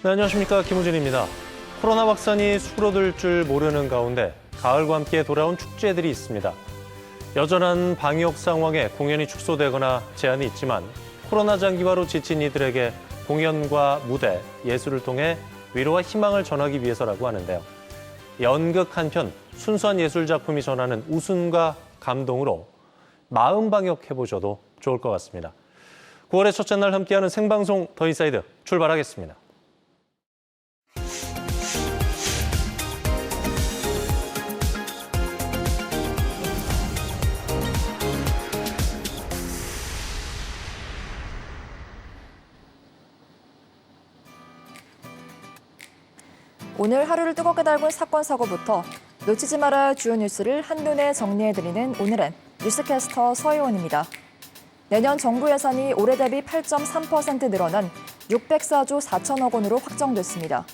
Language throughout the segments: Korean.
네, 안녕하십니까. 김우진입니다. 코로나 확산이 수그러들 줄 모르는 가운데 가을과 함께 돌아온 축제들이 있습니다. 여전한 방역 상황에 공연이 축소되거나 제한이 있지만 코로나 장기화로 지친 이들에게 공연과 무대, 예술을 통해 위로와 희망을 전하기 위해서라고 하는데요. 연극 한편 순수한 예술 작품이 전하는 웃음과 감동으로 마음 방역해보셔도 좋을 것 같습니다. 9월의 첫째 날 함께하는 생방송 더 인사이드 출발하겠습니다. 오늘 하루를 뜨겁게 달군 사건, 사고부터 놓치지 말아야 할 주요 뉴스를 한눈에 정리해드리는 오늘은 뉴스캐스터 서희원입니다. 내년 정부 예산이 올해 대비 8.3% 늘어난 604조 4천억 원으로 확정됐습니다.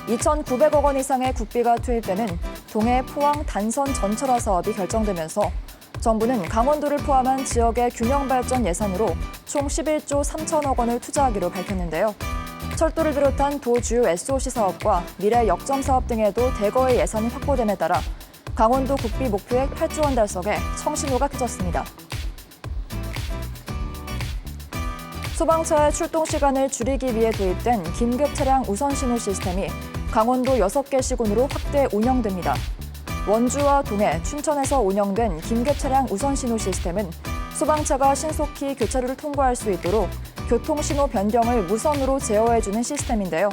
2,900억 원 이상의 국비가 투입되는 동해 포항 단선 전철화 사업이 결정되면서 정부는 강원도를 포함한 지역의 균형 발전 예산으로 총 11조 3천억 원을 투자하기로 밝혔는데요. 철도를 비롯한 도 주요 SOC 사업과 미래 역점 사업 등에도 대거의 예산이 확보됨에 따라 강원도 국비 목표액 8조 원 달성에 청신호가 켜졌습니다. 소방차의 출동 시간을 줄이기 위해 도입된 긴급 차량 우선 신호 시스템이 강원도 6개 시군으로 확대 운영됩니다. 원주와 동해, 춘천에서 운영된 긴급 차량 우선 신호 시스템은 소방차가 신속히 교차로를 통과할 수 있도록 교통신호 변경을 무선으로 제어해주는 시스템인데요.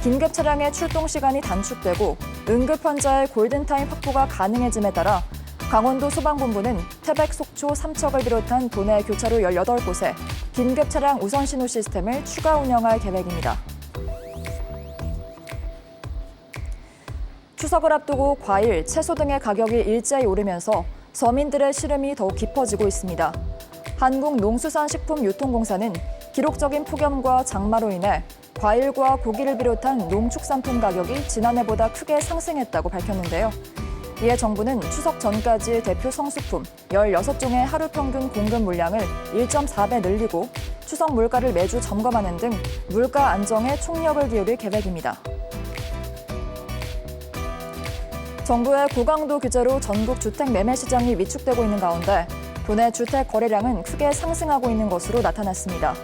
긴급 차량의 출동 시간이 단축되고 응급 환자의 골든타임 확보가 가능해짐에 따라 강원도 소방본부는 태백, 속초, 삼척을 비롯한 도내 교차로 18곳에 긴급 차량 우선 신호 시스템을 추가 운영할 계획입니다. 추석을 앞두고 과일, 채소 등의 가격이 일제히 오르면서 서민들의 시름이 더욱 깊어지고 있습니다. 한국농수산식품유통공사는 기록적인 폭염과 장마로 인해 과일과 고기를 비롯한 농축산품 가격이 지난해보다 크게 상승했다고 밝혔는데요. 이에 정부는 추석 전까지 대표 성수품 16종의 하루 평균 공급 물량을 1.4배 늘리고 추석 물가를 매주 점검하는 등 물가 안정에 총력을 기울일 계획입니다. 정부의 고강도 규제로 전국 주택 매매 시장이 위축되고 있는 가운데 도내 주택 거래량은 크게 상승하고 있는 것으로 나타났습니다.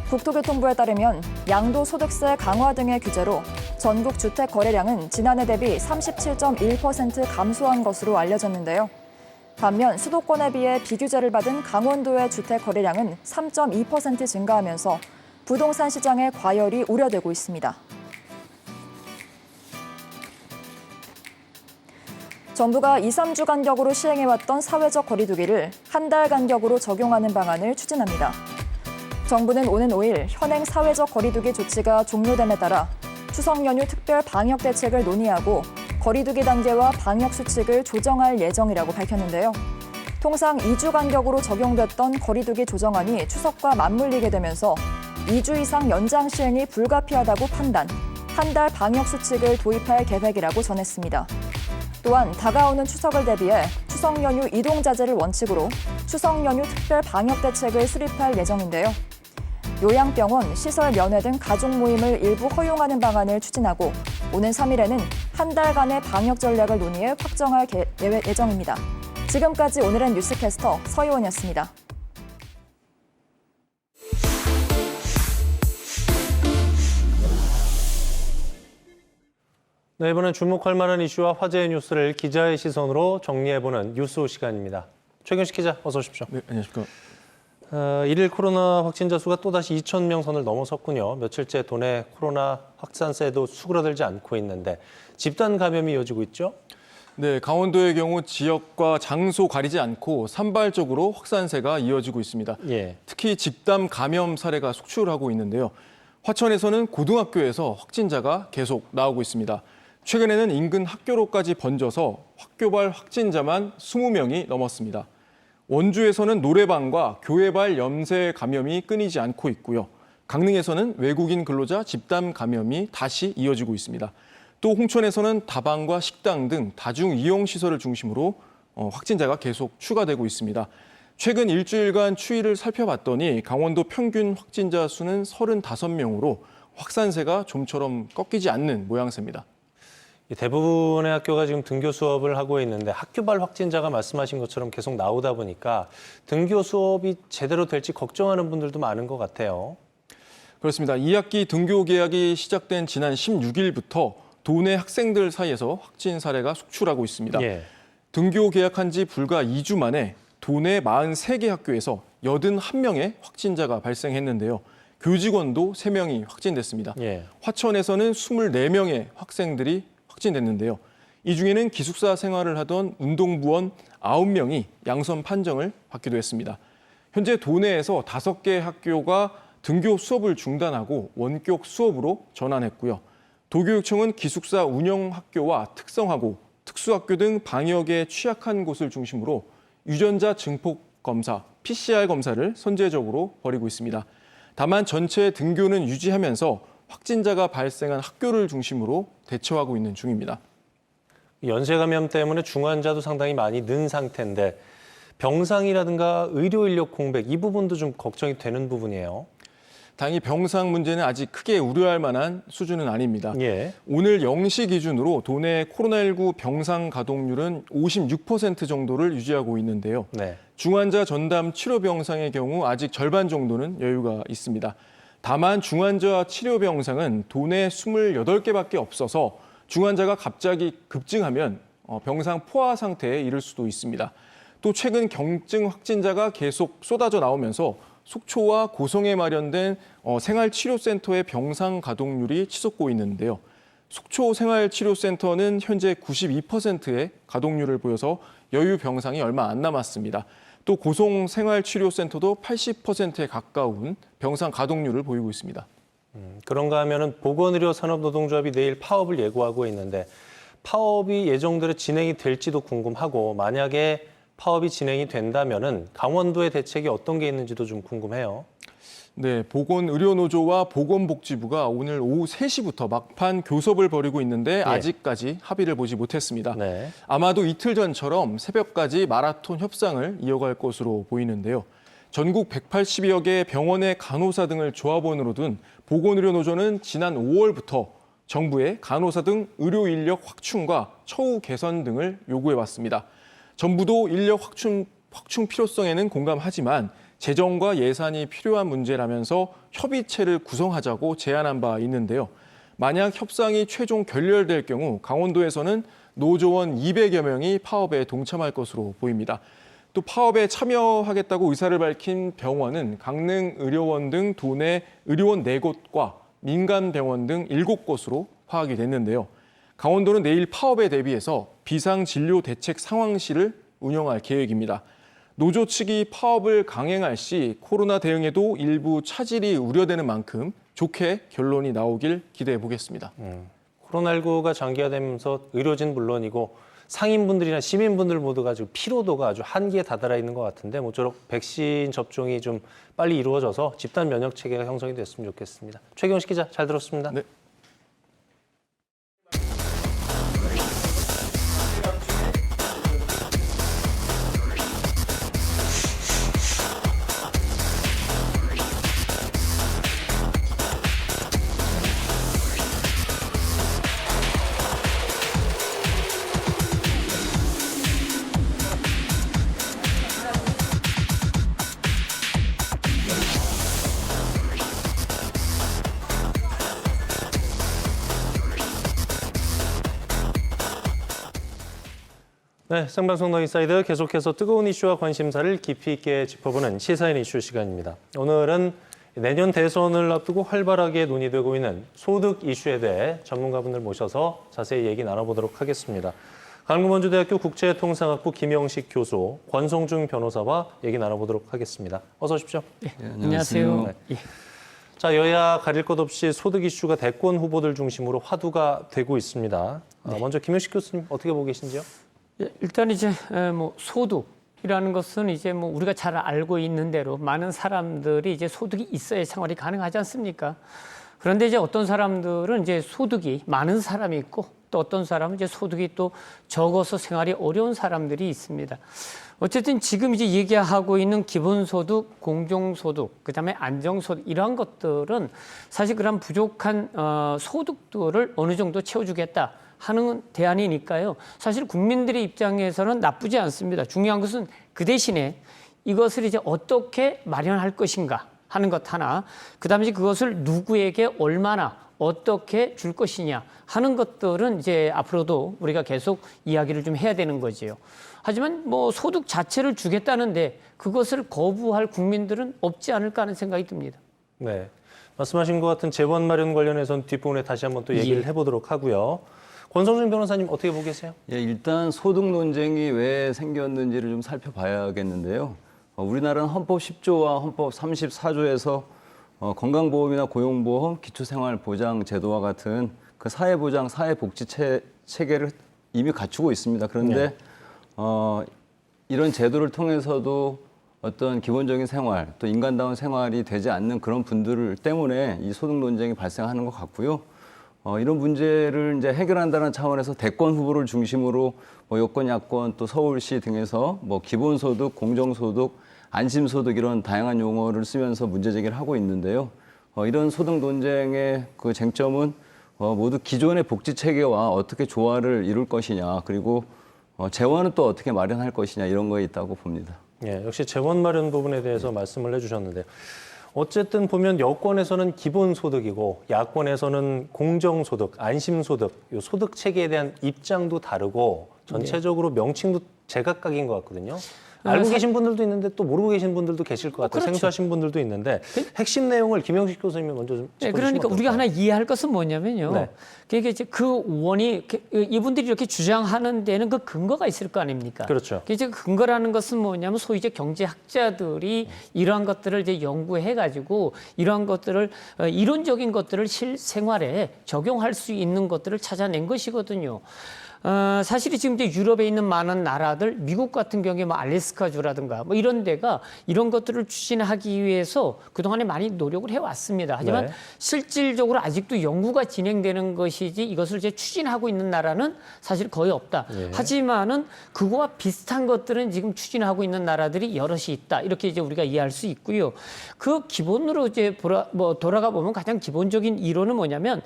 국토교통부에 따르면 양도소득세 강화 등의 규제로 전국 주택 거래량은 지난해 대비 37.1% 감소한 것으로 알려졌는데요. 반면 수도권에 비해 비규제를 받은 강원도의 주택 거래량은 3.2% 증가하면서 부동산 시장의 과열이 우려되고 있습니다. 정부가 2, 3주 간격으로 시행해왔던 사회적 거리두기를 한 달 간격으로 적용하는 방안을 추진합니다. 정부는 오는 5일 현행 사회적 거리두기 조치가 종료됨에 따라 추석 연휴 특별 방역 대책을 논의하고 거리두기 단계와 방역 수칙을 조정할 예정이라고 밝혔는데요. 통상 2주 간격으로 적용됐던 거리두기 조정안이 추석과 맞물리게 되면서 2주 이상 연장 시행이 불가피하다고 판단, 한 달 방역 수칙을 도입할 계획이라고 전했습니다. 또한 다가오는 추석을 대비해 추석 연휴 이동 자제를 원칙으로 추석 연휴 특별 방역 대책을 수립할 예정인데요. 요양병원, 시설 면회 등 가족 모임을 일부 허용하는 방안을 추진하고 오는 3일에는 한 달간의 방역 전략을 논의해 확정할 예정입니다. 지금까지 오늘은 뉴스캐스터 서희원이었습니다. 네, 이번엔 주목할 만한 이슈와 화제의 뉴스를 기자의 시선으로 정리해보는 뉴스 시간입니다. 최경식 기자, 어서 오십시오. 네, 안녕하십니까. 일일 코로나 확진자 수가 또다시 2,000명 선을 넘어섰군요. 며칠째 도내 코로나 확산세도 수그러들지 않고 있는데 집단 감염이 이어지고 있죠? 네, 강원도의 경우 지역과 장소 가리지 않고 산발적으로 확산세가 이어지고 있습니다. 예. 특히 집단 감염 사례가 속출하고 있는데요. 화천에서는 고등학교에서 확진자가 계속 나오고 있습니다. 최근에는 인근 학교로까지 번져서 학교발 확진자만 20명이 넘었습니다. 원주에서는 노래방과 교회발 염세 감염이 끊이지 않고 있고요. 강릉에서는 외국인 근로자 집단 감염이 다시 이어지고 있습니다. 또 홍천에서는 다방과 식당 등 다중 이용 시설을 중심으로 확진자가 계속 추가되고 있습니다. 최근 일주일간 추이를 살펴봤더니 강원도 평균 확진자 수는 35명으로 확산세가 좀처럼 꺾이지 않는 모양새입니다. 대부분의 학교가 지금 등교 수업을 하고 있는데 학교발 확진자가 말씀하신 것처럼 계속 나오다 보니까 등교 수업이 제대로 될지 걱정하는 분들도 많은 것 같아요. 그렇습니다. 2학기 등교 개학이 시작된 지난 16일부터 도내 학생들 사이에서 확진 사례가 속출하고 있습니다. 예. 등교 개학한 지 불과 2주 만에 도내 43개 학교에서 81명의 확진자가 발생했는데요. 교직원도 3명이 확진됐습니다. 예. 화천에서는 24명의 학생들이 확진됐는데요. 이 중에는 기숙사 생활을 하던 운동부원 9명이 양성 판정을 받기도 했습니다. 현재 도내에서 5개 학교가 등교 수업을 중단하고 원격 수업으로 전환했고요. 도교육청은 기숙사 운영학교와 특성화고, 특수학교 등 방역에 취약한 곳을 중심으로 유전자 증폭 검사, PCR 검사를 선제적으로 벌이고 있습니다. 다만 전체 등교는 유지하면서 확진자가 발생한 학교를 중심으로 대처하고 있는 중입니다. 연쇄 감염 때문에 중환자도 상당히 많이 는 상태인데 병상이라든가 의료 인력 공백 이 부분도 좀 걱정이 되는 부분이에요. 다행히 병상 문제는 아직 크게 우려할 만한 수준은 아닙니다. 예. 오늘 0시 기준으로 도내 코로나19 병상 가동률은 56% 정도를 유지하고 있는데요. 네. 중환자 전담 치료 병상의 경우 아직 절반 정도는 여유가 있습니다. 다만 중환자 치료 병상은 도내 28개밖에 없어서 중환자가 갑자기 급증하면 병상 포화 상태에 이를 수도 있습니다. 또 최근 경증 확진자가 계속 쏟아져 나오면서 속초와 고성에 마련된 생활치료센터의 병상 가동률이 치솟고 있는데요. 속초 생활치료센터는 현재 92%의 가동률을 보여서 여유 병상이 얼마 안 남았습니다. 또 고성 생활치료센터도 80%에 가까운 병상 가동률을 보이고 있습니다. 그런가 하면은 보건의료산업노동조합이 내일 파업을 예고하고 있는데 파업이 예정대로 진행이 될지도 궁금하고 만약에 파업이 진행이 된다면은 강원도의 대책이 어떤 게 있는지도 좀 궁금해요. 네, 보건의료노조와 보건복지부가 오늘 오후 3시부터 막판 교섭을 벌이고 있는데 아직까지 합의를 보지 못했습니다. 네. 아마도 이틀 전처럼 새벽까지 마라톤 협상을 이어갈 것으로 보이는데요. 전국 180여 개 병원의 간호사 등을 조합원으로 둔 보건의료노조는 지난 5월부터 정부에 간호사 등 의료 인력 확충과 처우 개선 등을 요구해왔습니다. 정부도 인력 확충 필요성에는 공감하지만 재정과 예산이 필요한 문제라면서 협의체를 구성하자고 제안한 바 있는데요. 만약 협상이 최종 결렬될 경우 강원도에서는 노조원 200여 명이 파업에 동참할 것으로 보입니다. 또 파업에 참여하겠다고 의사를 밝힌 병원은 강릉 의료원 등 도내 의료원 4곳과 민간병원 등 7곳으로 파악이 됐는데요. 강원도는 내일 파업에 대비해서 비상진료대책 상황실을 운영할 계획입니다. 노조 측이 파업을 강행할 시 코로나 대응에도 일부 차질이 우려되는 만큼 좋게 결론이 나오길 기대해 보겠습니다. 코로나19가 장기화되면서 의료진 물론이고 상인분들이나 시민분들 모두가 지금 피로도가 아주 한계에 다다라 있는 것 같은데 모쪼록 백신 접종이 좀 빨리 이루어져서 집단 면역 체계가 형성이 됐으면 좋겠습니다. 최경식 기자 잘 들었습니다. 네. 네, 생방송 더 인사이드 계속해서 뜨거운 이슈와 관심사를 깊이 있게 짚어보는 시사인 이슈 시간입니다. 오늘은 내년 대선을 앞두고 활발하게 논의되고 있는 소득 이슈에 대해 전문가분들 모셔서 자세히 얘기 나눠보도록 하겠습니다. 강릉원주대학교 국제통상학부 김영식 교수, 권성중 변호사와 얘기 나눠보도록 하겠습니다. 어서 오십시오. 네, 안녕하세요. 네. 자, 여야 가릴 것 없이 소득 이슈가 대권 후보들 중심으로 화두가 되고 있습니다. 먼저 김영식 교수님 어떻게 보고 계신지요? 일단 이제 뭐 소득이라는 것은 이제 뭐 우리가 잘 알고 있는 대로 많은 사람들이 이제 소득이 있어야 생활이 가능하지 않습니까? 그런데 이제 어떤 사람들은 이제 소득이 많은 사람이 있고 또 어떤 사람은 이제 소득이 또 적어서 생활이 어려운 사람들이 있습니다. 어쨌든 지금 이제 얘기하고 있는 기본소득, 공정소득, 그다음에 안정소득 이러한 것들은 사실 그런 부족한 소득들을 어느 정도 채워주겠다 하는 대안이니까요. 사실 국민들의 입장에서는 나쁘지 않습니다. 중요한 것은 그 대신에 이것을 이제 어떻게 마련할 것인가 하는 것 하나, 그다음에 그것을 누구에게 얼마나 어떻게 줄 것이냐 하는 것들은 이제 앞으로도 우리가 계속 이야기를 좀 해야 되는 거지요. 하지만 뭐 소득 자체를 주겠다는데 그것을 거부할 국민들은 없지 않을까 하는 생각이 듭니다. 네, 말씀하신 것 같은 재원 마련 관련해서는 뒷부분에 다시 한번 또 얘기를 해보도록 하고요. 권성준 변호사님 어떻게 보고 계세요? 예, 일단 소득 논쟁이 왜 생겼는지를 좀 살펴봐야겠는데요. 우리나라는 헌법 10조와 헌법 34조에서 건강보험이나 고용보험, 기초생활보장 제도와 같은 그 사회보장, 사회복지 체계를 이미 갖추고 있습니다. 그런데 이런 제도를 통해서도 어떤 기본적인 생활, 또 인간다운 생활이 되지 않는 그런 분들 때문에 이 소득 논쟁이 발생하는 것 같고요. 이런 문제를 이제 해결한다는 차원에서 대권 후보를 중심으로 뭐 여권, 야권, 또 서울시 등에서 뭐 기본소득, 공정소득, 안심소득 이런 다양한 용어를 쓰면서 문제 제기를 하고 있는데요. 이런 소득 논쟁의 그 쟁점은 모두 기존의 복지 체계와 어떻게 조화를 이룰 것이냐, 그리고 재원은 또 어떻게 마련할 것이냐 이런 거에 있다고 봅니다. 예, 역시 재원 마련 부분에 대해서 말씀을 해주셨는데요. 어쨌든 보면 여권에서는 기본소득이고 야권에서는 공정소득, 안심소득, 이 소득 체계에 대한 입장도 다르고 전체적으로 명칭도 제각각인 것 같거든요. 알고 계신 분들도 있는데 또 모르고 계신 분들도 계실 것 같아요. 그렇죠. 생소하신 분들도 있는데 핵심 내용을 김영식 교수님이 먼저 좀 짚어주시면 그러니까 어떨까요? 우리가 하나 이해할 것은 뭐냐면요. 네. 그게 이제 그 원이 이분들이 이렇게 주장하는 데는 그 근거가 있을 거 아닙니까? 그렇죠. 이제 그 근거라는 것은 뭐냐면 소위 이제 경제학자들이 이러한 것들을 이제 연구해 가지고 이러한 것들을 이론적인 것들을 실생활에 적용할 수 있는 것들을 찾아낸 것이거든요. 사실이 지금 이제 유럽에 있는 많은 나라들, 미국 같은 경우에 뭐 알래스카주라든가 뭐 이런 데가 이런 것들을 추진하기 위해서 그동안에 많이 노력을 해왔습니다. 하지만 네. 실질적으로 아직도 연구가 진행되는 것이지 이것을 이제 추진하고 있는 나라는 사실 거의 없다. 예. 하지만은 그거와 비슷한 것들은 지금 추진하고 있는 나라들이 여럿이 있다. 이렇게 이제 우리가 이해할 수 있고요. 그 기본으로 이제 돌아가 보면 가장 기본적인 이론은 뭐냐면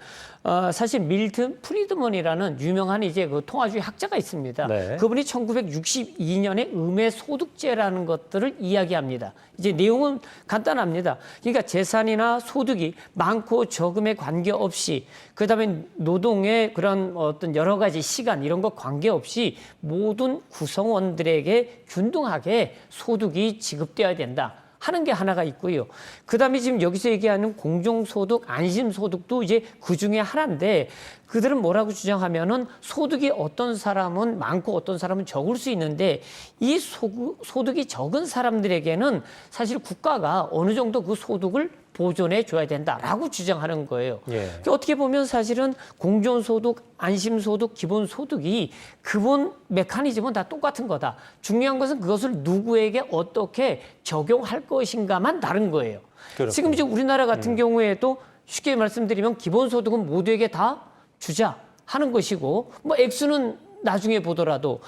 사실 밀튼 프리드먼이라는 유명한 이제 그 통화주의 학자가 있습니다. 네. 그분이 1962년에 음의 소득제라는 것들을 이야기합니다. 이제 내용은 간단합니다. 그러니까 재산이나 소득이 많고 적음에 관계없이 그다음에 노동의 그런 어떤 여러 가지 시간 이런 거 관계없이 모든 구성원들에게 균등하게 소득이 지급돼야 된다. 하는 게 하나가 있고요. 그다음에 지금 여기서 얘기하는 공정소득, 안심소득도 이제 그 중에 하나인데 그들은 뭐라고 주장하면은 소득이 어떤 사람은 많고 어떤 사람은 적을 수 있는데 이 소득이 적은 사람들에게는 사실 국가가 어느 정도 그 소득을 보존해 줘야 된다라고 주장하는 거예요. 예. 그러니까 어떻게 보면 사실은 공정소득, 안심소득, 기본소득이 기본 메커니즘은 다 똑같은 거다. 중요한 것은 그것을 누구에게 어떻게 적용할 것인가만 다른 거예요. 그렇군요. 지금 이제 우리나라 같은 경우에도 쉽게 말씀드리면 기본소득은 모두에게 다 주자 하는 것이고 뭐 액수는 나중에 보더라도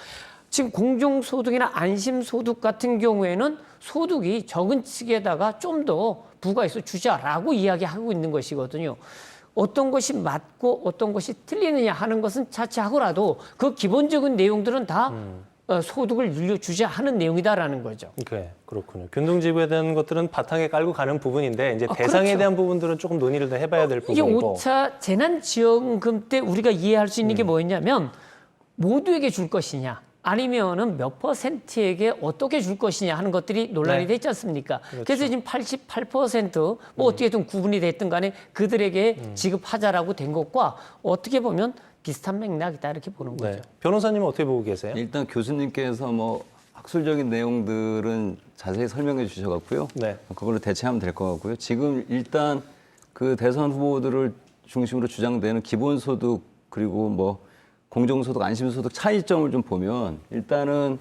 지금 공정소득이나 안심소득 같은 경우에는 소득이 적은 측에다가 좀 더 부과해서 주자라고 이야기하고 있는 것이거든요. 어떤 것이 맞고 어떤 것이 틀리느냐 하는 것은 차치하고라도 그 기본적인 내용들은 다 소득을 늘려주자 하는 내용이다라는 거죠. 네, 그렇군요. 균등지급에 대한 것들은 바탕에 깔고 가는 부분인데 이제 대상에 그렇죠. 대한 부분들은 조금 논의를 더 해봐야 될 이게 부분이고. 5차 재난지원금 때 우리가 이해할 수 있는 게 뭐였냐면 모두에게 줄 것이냐 아니면은 몇 %에게 어떻게 줄 것이냐 하는 것들이 논란이 네. 됐지 않습니까? 그렇죠. 그래서 지금 88%, 뭐 어떻게든 구분이 됐든 간에 그들에게 지급하자라고 된 것과 어떻게 보면 비슷한 맥락이다 이렇게 보는 거죠. 네. 변호사님은 어떻게 보고 계세요? 일단 교수님께서 뭐 학술적인 내용들은 자세히 설명해 주셔갖고요. 네. 그걸로 대체하면 될 것 같고요. 지금 일단 그 대선 후보들을 중심으로 주장되는 기본소득 그리고 뭐 공정소득, 안심소득 차이점을 좀 보면 일단은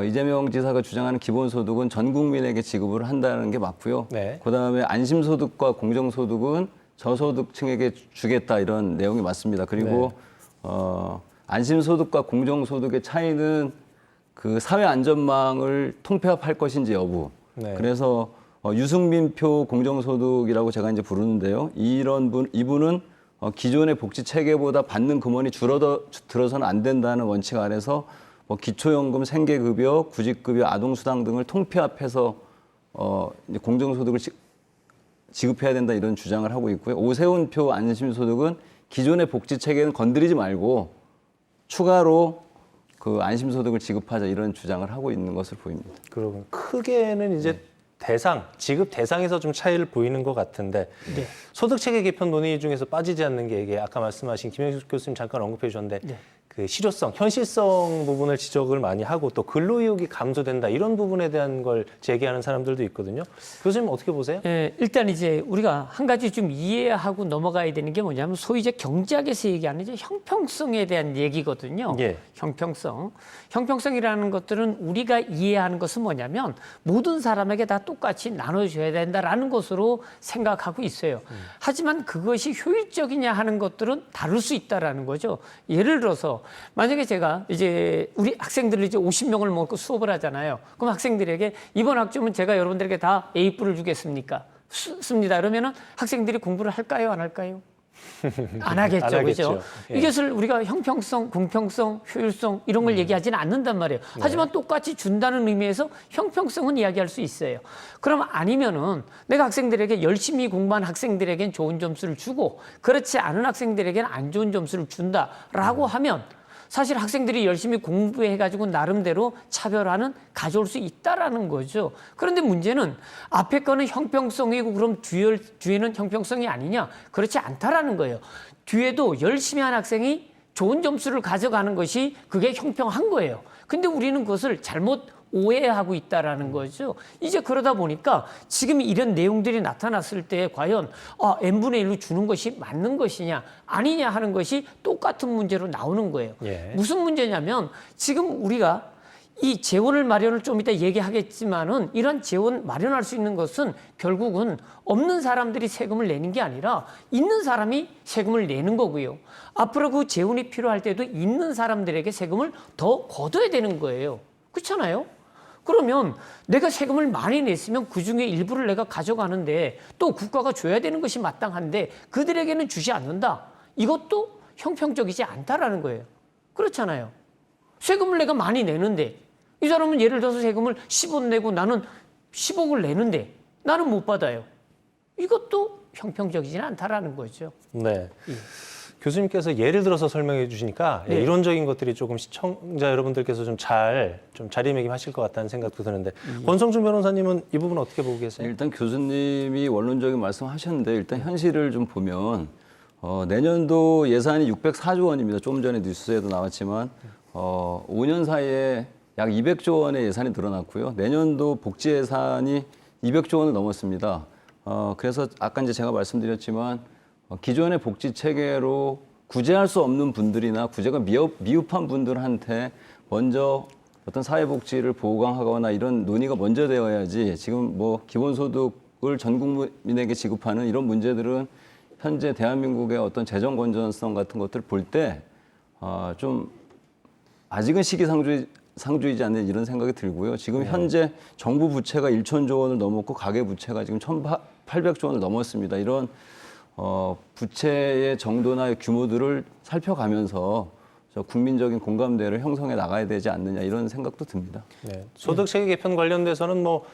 이재명 지사가 주장하는 기본소득은 전 국민에게 지급을 한다는 게 맞고요. 네. 그다음에 안심소득과 공정소득은 저소득층에게 주겠다 이런 내용이 맞습니다. 그리고 안심소득과 공정소득의 차이는 그 사회 안전망을 통폐합할 것인지 여부. 네. 그래서 유승민표 공정소득이라고 제가 이제 부르는데요. 이분은 기존의 복지 체계보다 받는 금원이 줄어들어서는 안 된다는 원칙 아래서 기초연금, 생계급여, 구직급여, 아동수당 등을 통폐합해서 이제 공정소득을 지급해야 된다 이런 주장을 하고 있고요. 오세훈표 안심소득은 기존의 복지 체계는 건드리지 말고 추가로 그 안심소득을 지급하자 이런 주장을 하고 있는 것으로 보입니다. 그러고 크게는 이제 지급 대상에서 좀 차이를 보이는 것 같은데 소득체계 개편 논의 중에서 빠지지 않는 게 이게 아까 말씀하신 김영식 교수님 잠깐 언급해 주셨는데 그 실효성, 현실성 부분을 지적을 많이 하고 또 근로의욕이 감소된다 이런 부분에 대한 걸 제기하는 사람들도 있거든요. 교수님 어떻게 보세요? 일단 이제 우리가 한 가지 좀 이해하고 넘어가야 되는 게 뭐냐면 소위 이제 경제학에서 얘기하는 이제 형평성에 대한 얘기거든요. 예. 형평성이라는 것들은 우리가 이해하는 것은 뭐냐면 모든 사람에게 다 똑같이 나눠줘야 된다라는 것으로 생각하고 있어요. 하지만 그것이 효율적이냐 하는 것들은 다를 수 있다라는 거죠. 예를 들어서 만약에 제가 이제 우리 학생들을 이제 50명을 먹고 수업을 하잖아요. 그럼 학생들에게 이번 학점은 제가 여러분들에게 다 A뿔을 주겠습니까? 습니다. 그러면은 학생들이 공부를 할까요? 안 할까요? 안 하겠죠. 안 하겠죠. 그죠? 예. 이것을 우리가 형평성, 공평성, 효율성 이런 걸 얘기하지는 않는단 말이에요. 하지만 똑같이 준다는 의미에서 형평성은 이야기할 수 있어요. 그럼 아니면은 내가 학생들에게 열심히 공부한 학생들에겐 좋은 점수를 주고 그렇지 않은 학생들에게는 안 좋은 점수를 준다라고 하면 사실 학생들이 열심히 공부해가지고 나름대로 차별화는 가져올 수 있다라는 거죠. 그런데 문제는 앞에 거는 형평성이고 그럼 뒤에는 형평성이 아니냐? 그렇지 않다라는 거예요. 뒤에도 열심히 한 학생이 좋은 점수를 가져가는 것이 그게 형평한 거예요. 근데 우리는 그것을 잘못 오해하고 있다라는 거죠. 이제 그러다 보니까 지금 이런 내용들이 나타났을 때 과연 n분의 1로 주는 것이 맞는 것이냐 아니냐 하는 것이 똑같은 문제로 나오는 거예요. 예. 무슨 문제냐면 지금 우리가 이 재원을 마련을 좀 이따 얘기하겠지만은 이런 재원 마련할 수 있는 것은 결국은 없는 사람들이 세금을 내는 게 아니라 있는 사람이 세금을 내는 거고요. 앞으로 그 재원이 필요할 때도 있는 사람들에게 세금을 더 걷어야 되는 거예요. 그렇잖아요? 그러면 내가 세금을 많이 냈으면 그중에 일부를 내가 가져가는데 또 국가가 줘야 되는 것이 마땅한데 그들에게는 주지 않는다. 이것도 형평적이지 않다라는 거예요. 그렇잖아요. 세금을 내가 많이 내는데 이 사람은 예를 들어서 세금을 10억 내고 나는 10억을 내는데 나는 못 받아요. 이것도 형평적이지는 않다라는 거죠. 네. 교수님께서 예를 들어서 설명해 주시니까 네. 이론적인 것들이 조금 시청자 여러분들께서 좀 자리매김하실 것 같다는 생각도 드는데 권성준 변호사님은 이 부분 어떻게 보고 계세요? 일단 교수님이 원론적인 말씀하셨는데 일단 현실을 좀 보면 내년도 예산이 604조 원입니다. 조금 전에 뉴스에도 나왔지만 5년 사이에 약 200조 원의 예산이 늘어났고요. 내년도 복지 예산이 200조 원을 넘었습니다. 그래서 아까 이제 제가 말씀드렸지만 기존의 복지 체계로 구제할 수 없는 분들이나 구제가 미흡한 분들한테 먼저 어떤 사회복지를 보강하거나 이런 논의가 먼저 되어야지 지금 뭐 기본소득을 전 국민에게 지급하는 이런 문제들은 현재 대한민국의 어떤 재정 건전성 같은 것들을 볼 때 좀 아직은 시기상조이지 않는 이런 생각이 들고요. 지금 현재 정부 부채가 1,000조 원을 넘었고 가계 부채가 지금 1,800조 원을 넘었습니다. 이런 부채의 정도나 규모들을 살펴가면서 국민적인 공감대를 형성해 나가야 되지 않느냐 이런 생각도 듭니다. 네. 소득체계 개편 관련돼서는 뭐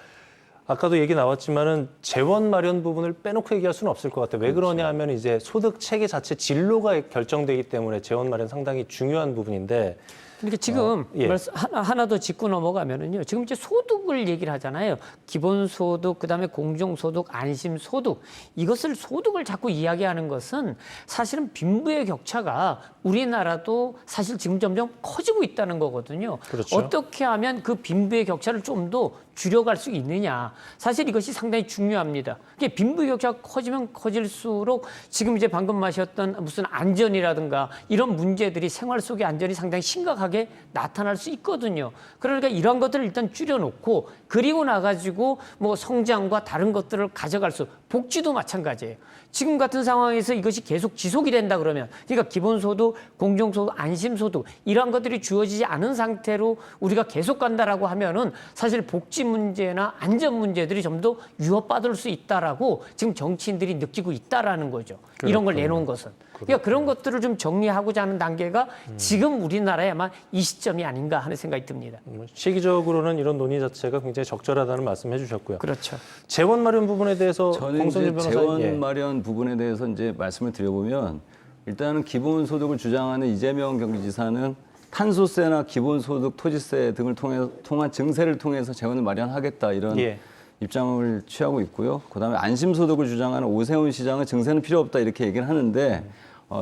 아까도 얘기 나왔지만은 재원 마련 부분을 빼놓고 얘기할 수는 없을 것 같아요. 왜 그러냐 하면 이제 소득체계 자체 진로가 결정되기 때문에 재원 마련 상당히 중요한 부분인데 그러니까 지금 예. 하나 더 짚고 넘어가면은요. 지금 이제 소득을 얘기를 하잖아요. 기본소득, 그다음에 공정소득, 안심소득. 이것을 소득을 자꾸 이야기하는 것은 사실은 빈부의 격차가 우리나라도 사실 지금 점점 커지고 있다는 거거든요. 그렇죠. 어떻게 하면 그 빈부의 격차를 좀 더 줄여갈 수 있느냐. 사실 이것이 상당히 중요합니다. 이게 빈부의 격차가 커지면 커질수록 지금 이제 방금 마셨던 무슨 안전이라든가 이런 문제들이 생활 속의 안전이 상당히 심각하게 나타날 수 있거든요. 그러니까 이런 것들을 일단 줄여놓고 그리고 나가지고 뭐 성장과 다른 것들을 가져갈 수 복지도 마찬가지예요. 지금 같은 상황에서 이것이 계속 지속이 된다 그러면, 그러니까 기본소득, 공정소득, 안심소득 이러한 것들이 주어지지 않은 상태로 우리가 계속 간다라고 하면은 사실 복지 문제나 안전 문제들이 좀 더 위협받을 수 있다라고 지금 정치인들이 느끼고 있다라는 거죠. 이런 걸 내놓은 것은. 그러니까 그런 것들을 좀 정리하고자 하는 단계가 지금 우리나라에 아마 이 시점이 아닌가 하는 생각이 듭니다. 시기적으로는 이런 논의 자체가 굉장히 적절하다는 말씀해 주셨고요. 그렇죠. 재원 마련 부분에 대해서 저는 공선일 이제 변호사님, 재원 마련 부분에 대해서 이제 말씀을 드려보면 일단은 기본소득을 주장하는 이재명 경기지사는 탄소세나 기본소득, 토지세 등을 통한 증세를 통해서 재원을 마련하겠다 이런 입장을 취하고 있고요. 그다음에 안심소득을 주장하는 오세훈 시장은 증세는 필요 없다 이렇게 얘기를 하는데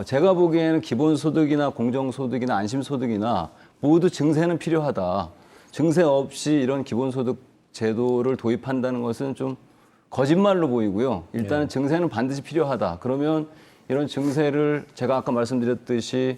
제가 보기에는 기본소득이나 공정소득이나 안심소득이나 모두 증세는 필요하다. 증세 없이 이런 기본소득 제도를 도입한다는 것은 좀 거짓말로 보이고요. 일단은 증세는 반드시 필요하다. 그러면 이런 증세를 제가 아까 말씀드렸듯이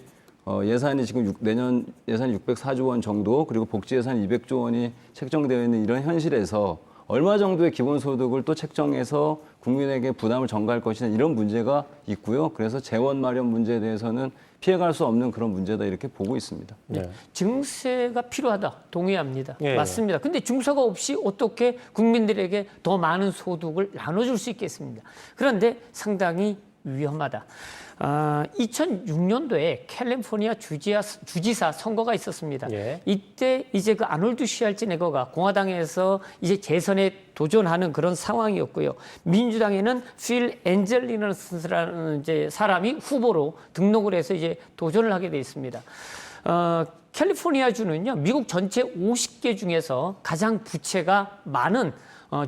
예산이 지금 내년 예산이 604조 원 정도 그리고 복지 예산이 200조 원이 책정되어 있는 이런 현실에서 얼마 정도의 기본소득을 또 책정해서 국민에게 부담을 전가할 것이냐 이런 문제가 있고요. 그래서 재원 마련 문제에 대해서는 피해갈 수 없는 그런 문제다 이렇게 보고 있습니다. 네. 증세가 필요하다. 동의합니다. 예. 맞습니다. 근데 증세가 없이 어떻게 국민들에게 더 많은 소득을 나눠줄 수 있겠습니까? 그런데 상당히 위험하다. 2006년도에 캘리포니아 주지사 선거가 있었습니다. 예. 이때 이제 그 아놀드 슈왈츠네거가 공화당에서 이제 재선에 도전하는 그런 상황이었고요. 민주당에는 필 엔젤리너스라는 이제 사람이 후보로 등록을 해서 이제 도전을 하게 돼 있습니다. 캘리포니아주는요, 미국 전체 50개 중에서 가장 부채가 많은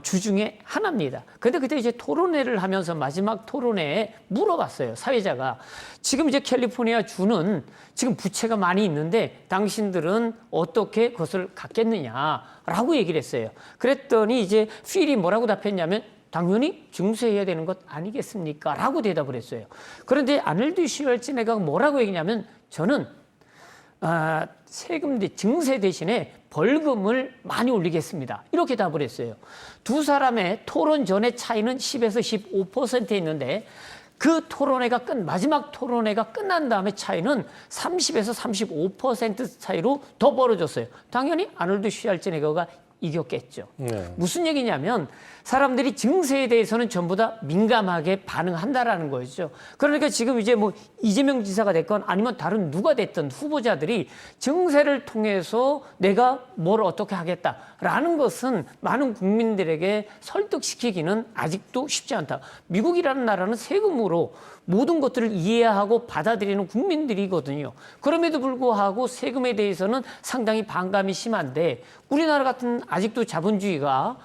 주 중에 하나입니다. 근데 그때 이제 토론회를 하면서 마지막 토론회에 물어봤어요. 사회자가. 지금 이제 캘리포니아 주는 지금 부채가 많이 있는데 당신들은 어떻게 그것을 갚겠느냐라고 얘기를 했어요. 그랬더니 이제 필이 뭐라고 답했냐면 당연히 증세해야 되는 것 아니겠습니까? 라고 대답을 했어요. 그런데 아놀드 슈왈츠네거가 뭐라고 얘기냐면 저는 세금 증세 대신에 벌금을 많이 올리겠습니다. 이렇게 답을 했어요. 두 사람의 토론 전의 차이는 10에서 15% 있는데 그 마지막 토론회가 끝난 다음에 차이는 30에서 35% 차이로 더 벌어졌어요. 당연히 아놀드 슈왈츠네거가 이겼겠죠. 네. 무슨 얘기냐면 사람들이 증세에 대해서는 전부 다 민감하게 반응한다라는 거죠. 그러니까 지금 이제 뭐 이재명 지사가 됐건 아니면 다른 누가 됐든 후보자들이 증세를 통해서 내가 뭘 어떻게 하겠다라는 것은 많은 국민들에게 설득시키기는 아직도 쉽지 않다. 미국이라는 나라는 세금으로 모든 것들을 이해하고 받아들이는 국민들이거든요. 그럼에도 불구하고 세금에 대해서는 상당히 반감이 심한데 우리나라 같은 아직도 자본주의가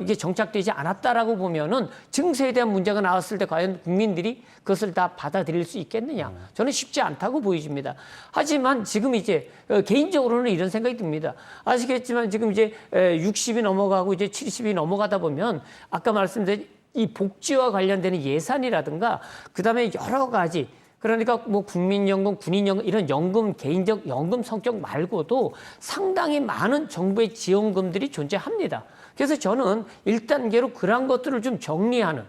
이게 정착되지 않았다라고 보면은 증세에 대한 문제가 나왔을 때 과연 국민들이 그것을 다 받아들일 수 있겠느냐? 저는 쉽지 않다고 보여집니다. 하지만 지금 이제 개인적으로는 이런 생각이 듭니다. 아시겠지만 지금 이제 60이 넘어가고 이제 70이 넘어가다 보면 아까 말씀드린 이 복지와 관련되는 예산이라든가 그다음에 여러 가지 그러니까 뭐 국민연금, 군인연금 이런 연금, 개인적 연금 성격 말고도 상당히 많은 정부의 지원금들이 존재합니다. 그래서 저는 1단계로 그러한 것들을 좀 정리하는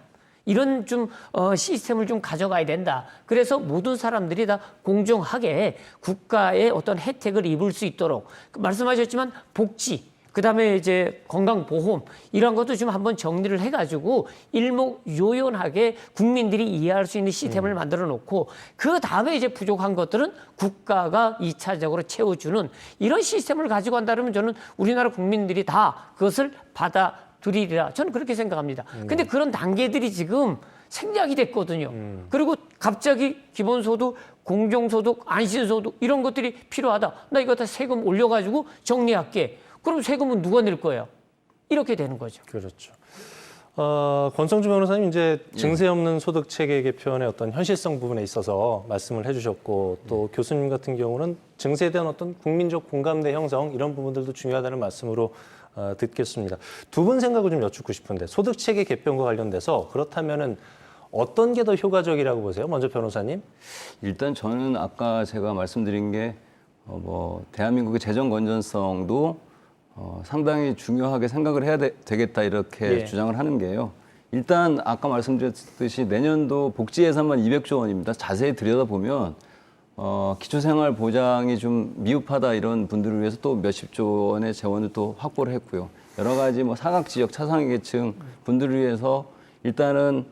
이런 좀 시스템을 좀 가져가야 된다. 그래서 모든 사람들이 다 공정하게 국가의 어떤 혜택을 입을 수 있도록 말씀하셨지만 복지 그다음에 이제 건강보험 이런 것도 좀 한번 정리를 해가지고 일목요연하게 국민들이 이해할 수 있는 시스템을 만들어 놓고 그 다음에 이제 부족한 것들은 국가가 2차적으로 채워주는 이런 시스템을 가지고 한다면 저는 우리나라 국민들이 다 그것을 받아들이리라 저는 그렇게 생각합니다. 근데 그런 단계들이 지금 생략이 됐거든요. 그리고 갑자기 기본소득, 공정소득, 안심소득 이런 것들이 필요하다. 나 이거 다 세금 올려가지고 정리할게. 그럼 세금은 누가 낼 거예요? 이렇게 되는 거죠. 그렇죠. 권성주 변호사님 이제 증세 없는 소득 체계 개편의 어떤 현실성 부분에 있어서 말씀을 해주셨고 또 교수님 같은 경우는 증세에 대한 어떤 국민적 공감대 형성 이런 부분들도 중요하다는 말씀으로 듣겠습니다. 두 분 생각을 좀 여쭙고 싶은데 소득 체계 개편과 관련돼서 그렇다면은 어떤 게 더 효과적이라고 보세요? 먼저 변호사님. 일단 저는 아까 제가 말씀드린 게 대한민국의 재정 건전성도 상당히 중요하게 생각을 해야 되겠다 이렇게 주장을 하는 게요. 일단 아까 말씀드렸듯이 내년도 복지 예산만 200조 원입니다. 자세히 들여다보면 기초생활보장이 좀 미흡하다 이런 분들을 위해서 또 몇십조 원의 재원을 또 확보를 했고요. 여러 가지 뭐 사각지역, 차상위계층 분들을 위해서 일단은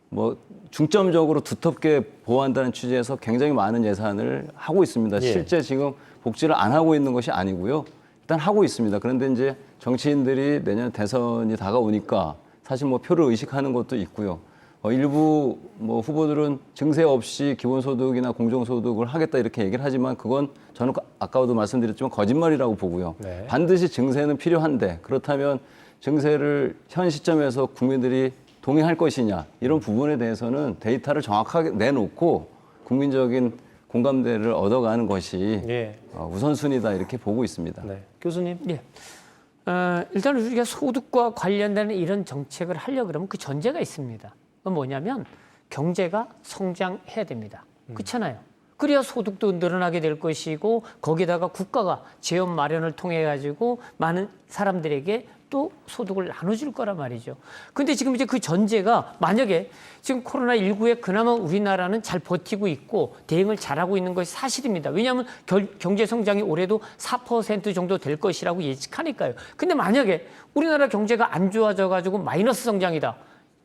뭐 중점적으로 두텁게 보호한다는 취지에서 굉장히 많은 예산을 하고 있습니다. 예. 실제 지금 복지를 안 하고 있는 것이 아니고요. 일단 하고 있습니다. 그런데 이제 정치인들이 내년 대선이 다가오니까 사실 뭐 표를 의식하는 것도 있고요. 일부 뭐 후보들은 증세 없이 기본소득이나 공정소득을 하겠다 이렇게 얘기를 하지만 그건 저는 아까도 말씀드렸지만 거짓말이라고 보고요. 네. 반드시 증세는 필요한데 그렇다면 증세를 현 시점에서 국민들이 동의할 것이냐 이런 부분에 대해서는 데이터를 정확하게 내놓고 국민적인 공감대를 얻어가는 것이 예. 우선순위다 이렇게 보고 있습니다. 네. 교수님. 예. 일단 우리가 소득과 관련되는 이런 정책을 하려 그러면 그 전제가 있습니다. 그건 뭐냐면 경제가 성장해야 됩니다. 그렇잖아요. 그래야 소득도 늘어나게 될 것이고 거기다가 국가가 재원 마련을 통해 가지고 많은 사람들에게 또 소득을 나눠줄 거란 말이죠. 근데 지금 이제 그 전제가 만약에 지금 코로나19에 그나마 우리나라는 잘 버티고 있고 대응을 잘하고 있는 것이 사실입니다. 왜냐하면 경제 성장이 올해도 4% 정도 될 것이라고 예측하니까요. 근데 만약에 우리나라 경제가 안 좋아져 가지고 마이너스 성장이다.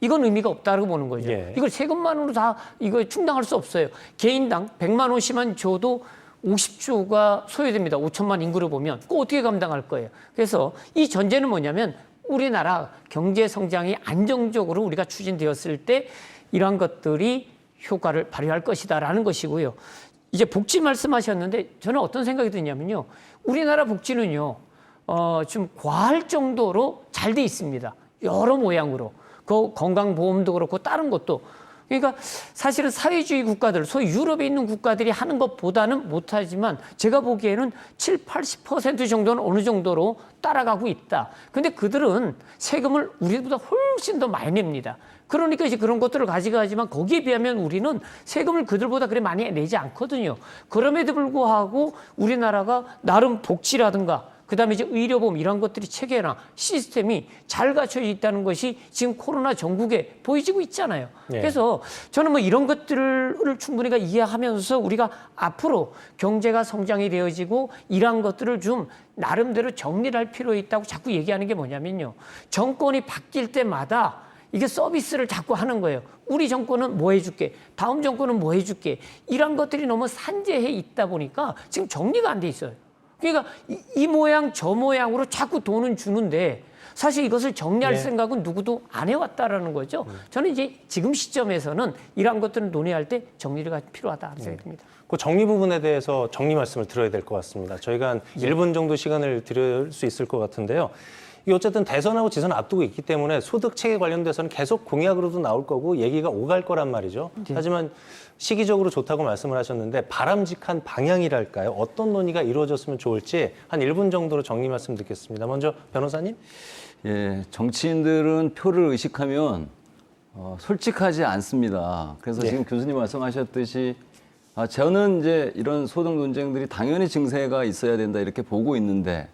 이건 의미가 없다고 보는 거죠. 예. 이걸 세금만으로 다 이거 충당할 수 없어요. 개인당 100만 원씩만 줘도 50조가 소요됩니다. 5천만 인구를 보면 그거 어떻게 감당할 거예요. 그래서 이 전제는 뭐냐면 우리나라 경제 성장이 안정적으로 우리가 추진되었을 때 이러한 것들이 효과를 발휘할 것이다라는 것이고요. 이제 복지 말씀하셨는데 저는 어떤 생각이 드냐면요. 우리나라 복지는요. 좀 과할 정도로 잘 돼 있습니다. 여러 모양으로. 그 건강보험도 그렇고 다른 것도. 그러니까 사실은 사회주의 국가들, 소위 유럽에 있는 국가들이 하는 것보다는 못하지만 제가 보기에는 7, 80% 정도는 어느 정도로 따라가고 있다. 근데 그들은 세금을 우리보다 훨씬 더 많이 냅니다. 그러니까 이제 그런 것들을 가져가지만 거기에 비하면 우리는 세금을 그들보다 그래 많이 내지 않거든요. 그럼에도 불구하고 우리나라가 나름 복지라든가 그다음에 이제 의료보험 이런 것들이 체계나 시스템이 잘 갖춰져 있다는 것이 지금 코로나 전국에 보여지고 있잖아요. 네. 그래서 저는 뭐 이런 것들을 충분히 이해하면서 우리가 앞으로 경제가 성장이 되어지고 이러한 것들을 좀 나름대로 정리를 할 필요 있다고 자꾸 얘기하는 게 뭐냐면요. 정권이 바뀔 때마다 이게 서비스를 자꾸 하는 거예요. 우리 정권은 뭐 해줄게, 다음 정권은 뭐 해줄게. 이런 것들이 너무 산재해 있다 보니까 지금 정리가 안 돼 있어요. 그러니까 이 모양 저 모양으로 자꾸 돈은 주는데 사실 이것을 정리할 네. 생각은 누구도 안 해왔다라는 거죠. 저는 이제 지금 시점에서는 이러한 것들을 논의할 때 정리가 필요하다 생각이 듭니다. 그 정리 부분에 대해서 정리 말씀을 들어야 될 것 같습니다. 저희가 한 1분 정도 시간을 드릴 수 있을 것 같은데요. 이게 어쨌든 대선하고 지선 앞두고 있기 때문에 소득 체계 관련돼서는 계속 공약으로도 나올 거고 얘기가 오갈 거란 말이죠. 하지만 시기적으로 좋다고 말씀을 하셨는데 바람직한 방향이랄까요? 어떤 논의가 이루어졌으면 좋을지 한 1분 정도로 정리 말씀 듣겠습니다. 먼저 변호사님. 예, 정치인들은 표를 의식하면 솔직하지 않습니다. 그래서 예. 지금 교수님 말씀하셨듯이 저는 이제 이런 소득 논쟁들이 당연히 증세가 있어야 된다 이렇게 보고 있는데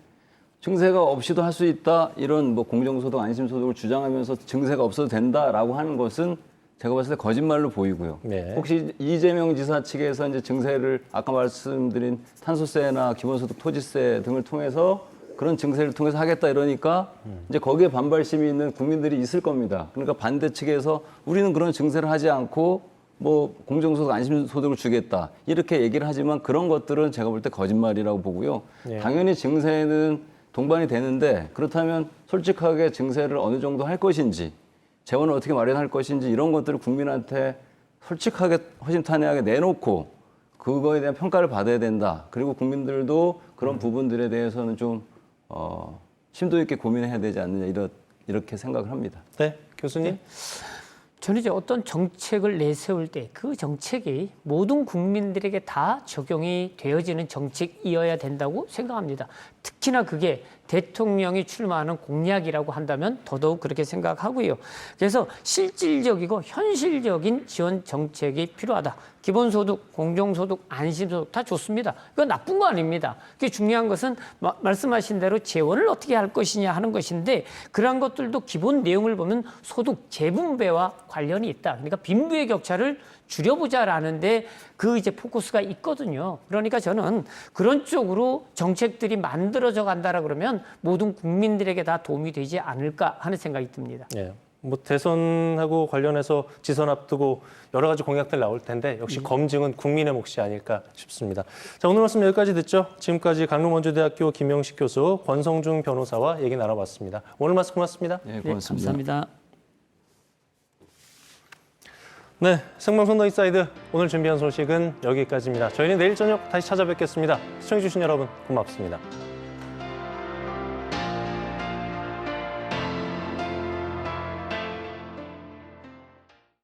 증세가 없이도 할 수 있다 이런 뭐 공정소득, 안심소득을 주장하면서 증세가 없어도 된다라고 하는 것은 제가 봤을 때 거짓말로 보이고요. 네. 혹시 이재명 지사 측에서 이제 증세를 아까 말씀드린 탄소세나 기본소득, 토지세 등을 통해서 그런 증세를 통해서 하겠다 이러니까 이제 거기에 반발심이 있는 국민들이 있을 겁니다. 그러니까 반대 측에서 우리는 그런 증세를 하지 않고 뭐 공정소득, 안심소득을 주겠다 이렇게 얘기를 하지만 그런 것들은 제가 볼 때 거짓말이라고 보고요. 네. 당연히 증세는 동반이 되는데 그렇다면 솔직하게 증세를 어느 정도 할 것인지 재원을 어떻게 마련할 것인지 이런 것들을 국민한테 솔직하게 허심탄회하게 내놓고 그거에 대한 평가를 받아야 된다. 그리고 국민들도 그런 부분들에 대해서는 좀 심도 있게 고민해야 되지 않느냐 이렇게 생각을 합니다. 네, 교수님. 저는 이제 어떤 정책을 내세울 때 그 정책이 모든 국민들에게 다 적용이 되어지는 정책이어야 된다고 생각합니다. 특히나 그게 대통령이 출마하는 공약이라고 한다면 더더욱 그렇게 생각하고요. 그래서 실질적이고 현실적인 지원 정책이 필요하다. 기본소득, 공정소득, 안심소득 다 좋습니다. 이거 나쁜 거 아닙니다. 그게 중요한 것은 말씀하신 대로 재원을 어떻게 할 것이냐 하는 것인데 그러한 것들도 기본 내용을 보면 소득 재분배와 관련이 있다. 그러니까 빈부의 격차를 줄여보자라는데 그 이제 포커스가 있거든요. 그러니까 저는 그런 쪽으로 정책들이 만들어져 간다라 그러면 모든 국민들에게 다 도움이 되지 않을까 하는 생각이 듭니다. 예. 뭐 대선하고 관련해서 지선 앞두고 여러 가지 공약들 나올 텐데 역시 검증은 국민의 몫이 아닐까 싶습니다. 자, 오늘 말씀 여기까지 듣죠. 지금까지 강릉원주대학교 김영식 교수, 권성중 변호사와 얘기 나눠봤습니다. 오늘 말씀 고맙습니다. 네, 고맙습니다. 감사합니다. 네, 생방송 더 인사이드 오늘 준비한 소식은 여기까지입니다. 저희는 내일 저녁 다시 찾아뵙겠습니다. 시청해주신 여러분 고맙습니다.